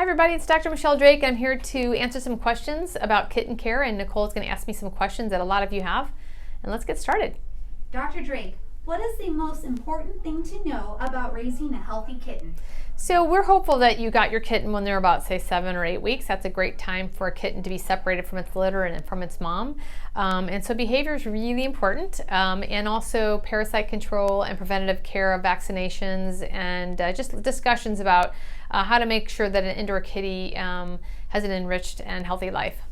Hi everybody, it's Dr. Michele Drake. I'm here to answer some questions about Kitten Care, and Nicole's going to ask me some questions that a lot of you have. And let's get started. Dr. Drake, what is the most important thing to know about raising a healthy kitten? So we're hopeful that you got your kitten when they're about, say, 7 or 8 weeks. That's a great time for a kitten to be separated from its litter and from its mom. And so behavior is really important, and also parasite control and preventative care of vaccinations, and just discussions about how to make sure that an indoor kitty has an enriched and healthy life.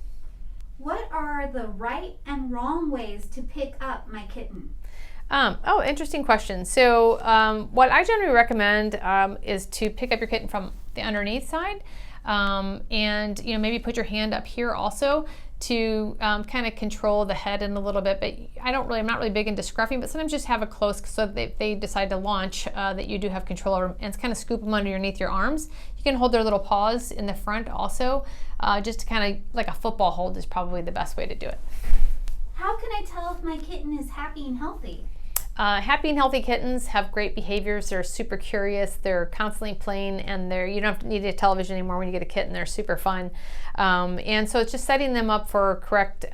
What are the right and wrong ways to pick up my kitten? Interesting question. So what I generally recommend is to pick up your kitten from the underneath side, and maybe put your hand up here also to kind of control the head in a little bit. But I'm not really big into scruffing, but sometimes just have a close so that if they decide to launch, that you do have control over, and kind of scoop them underneath your arms. You can hold their little paws in the front also, just to kind of like a football hold is probably the best way to do it. How can I tell if my kitten is happy and healthy? Happy and healthy kittens have great behaviors. They're super curious. They're constantly playing, and you don't need a television anymore when you get a kitten. They're super fun. And so it's just setting them up for correct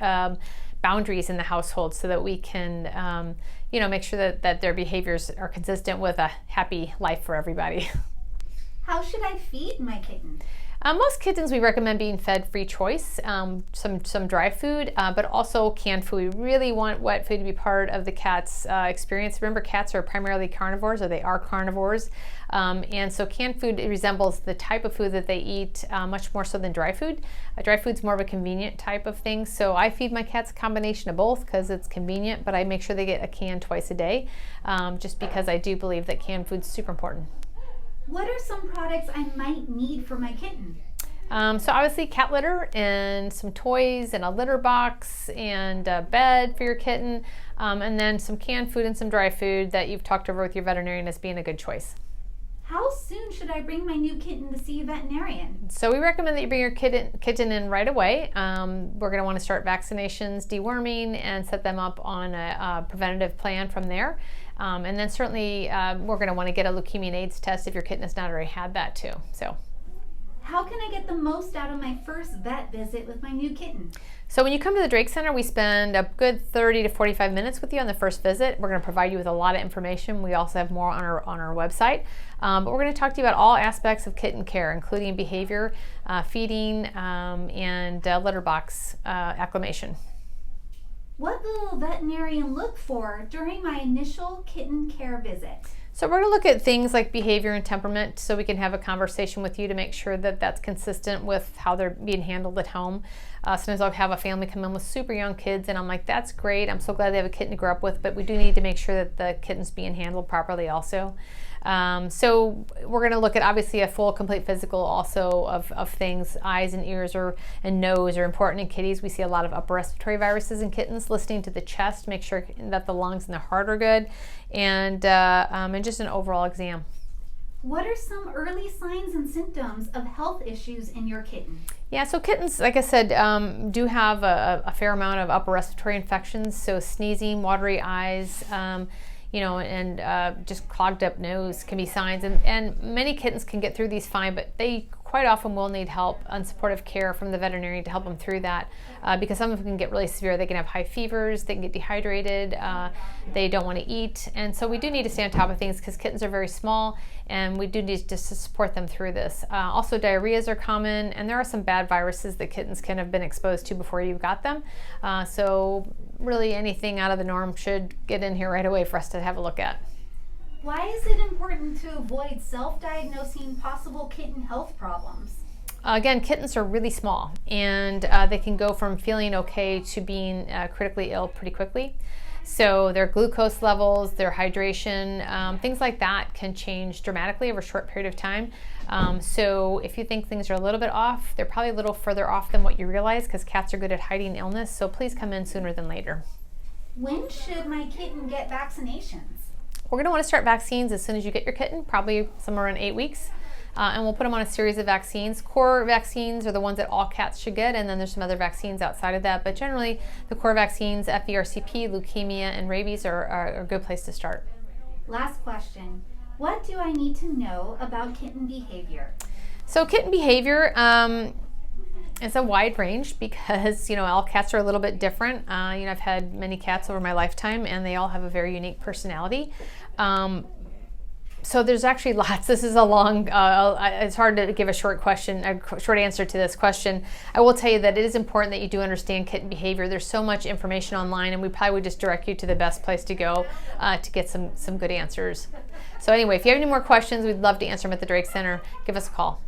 boundaries in the household so that we can make sure that their behaviors are consistent with a happy life for everybody. How should I feed my kitten? Most kittens we recommend being fed free choice, some dry food, but also canned food. We really want wet food to be part of the cat's experience. Remember, cats are primarily carnivores, or they are carnivores, and so canned food resembles the type of food that they eat much more so than dry food. Dry food's more of a convenient type of thing, so I feed my cats a combination of both because it's convenient, but I make sure they get a can twice a day, just because I do believe that canned food's super important. What are some products I might need for my kitten? So obviously cat litter and some toys and a litter box and a bed for your kitten, and then some canned food and some dry food that you've talked over with your veterinarian as being a good choice. How soon should I bring my new kitten to see a veterinarian? So we recommend that you bring your kitten in right away. We're going to want to start vaccinations, deworming, and set them up on a preventative plan from there. And then certainly we're going to want to get a leukemia and AIDS test if your kitten has not already had that too. So, how can I get the most out of my first vet visit with my new kitten? So when you come to the Drake Center, we spend a good 30 to 45 minutes with you on the first visit. We're going to provide you with a lot of information. We also have more on our website. But we're going to talk to you about all aspects of kitten care, including behavior, feeding, and litter box acclimation. What will a veterinarian look for during my initial kitten care visit? So we're going to look at things like behavior and temperament so we can have a conversation with you to make sure that that's consistent with how they're being handled at home. Sometimes I'll have a family come in with super young kids and I'm like, that's great. I'm so glad they have a kitten to grow up with, but we do need to make sure that the kitten's being handled properly also. So we're going to look at obviously a full complete physical also of things. Eyes and ears and nose are important in kitties. We see a lot of upper respiratory viruses in kittens. Listening to the chest, make sure that the lungs and the heart are good, and just an overall exam. What are some early signs and symptoms of health issues in your kitten? Yeah, so kittens, like I said, do have a fair amount of upper respiratory infections. So sneezing, watery eyes, and just clogged up nose can be signs. And many kittens can get through these fine, but they quite often will need help and supportive care from the veterinarian to help them through that, because some of them can get really severe. They can have high fevers, they can get dehydrated, they don't want to eat. And so we do need to stay on top of things because kittens are very small, and we do need to support them through this. Also, diarrheas are common, and there are some bad viruses that kittens can have been exposed to before you got them. So really anything out of the norm should get in here right away for us to have a look at. Why is it important to avoid self-diagnosing possible kitten health problems? Again, kittens are really small, and they can go from feeling okay to being critically ill pretty quickly. So their glucose levels, their hydration, things like that can change dramatically over a short period of time. So if you think things are a little bit off, they're probably a little further off than what you realize, because cats are good at hiding illness. So please come in sooner than later. When should my kitten get vaccinations? We're going to want to start vaccines as soon as you get your kitten, probably somewhere in 8 weeks. And we'll put them on a series of vaccines. Core vaccines are the ones that all cats should get, and then there's some other vaccines outside of that. But generally, the core vaccines, FERCP, leukemia, and rabies are a good place to start. Last question. What do I need to know about kitten behavior? So kitten behavior is a wide range because, all cats are a little bit different. I've had many cats over my lifetime, and they all have a very unique personality. So there's actually lots. This is a long, it's hard to give a short answer to this question. I will tell you that it is important that you do understand kitten behavior. There's so much information online, and we probably would just direct you to the best place to go to get some good answers. So anyway, if you have any more questions, we'd love to answer them at the Drake Center. Give us a call.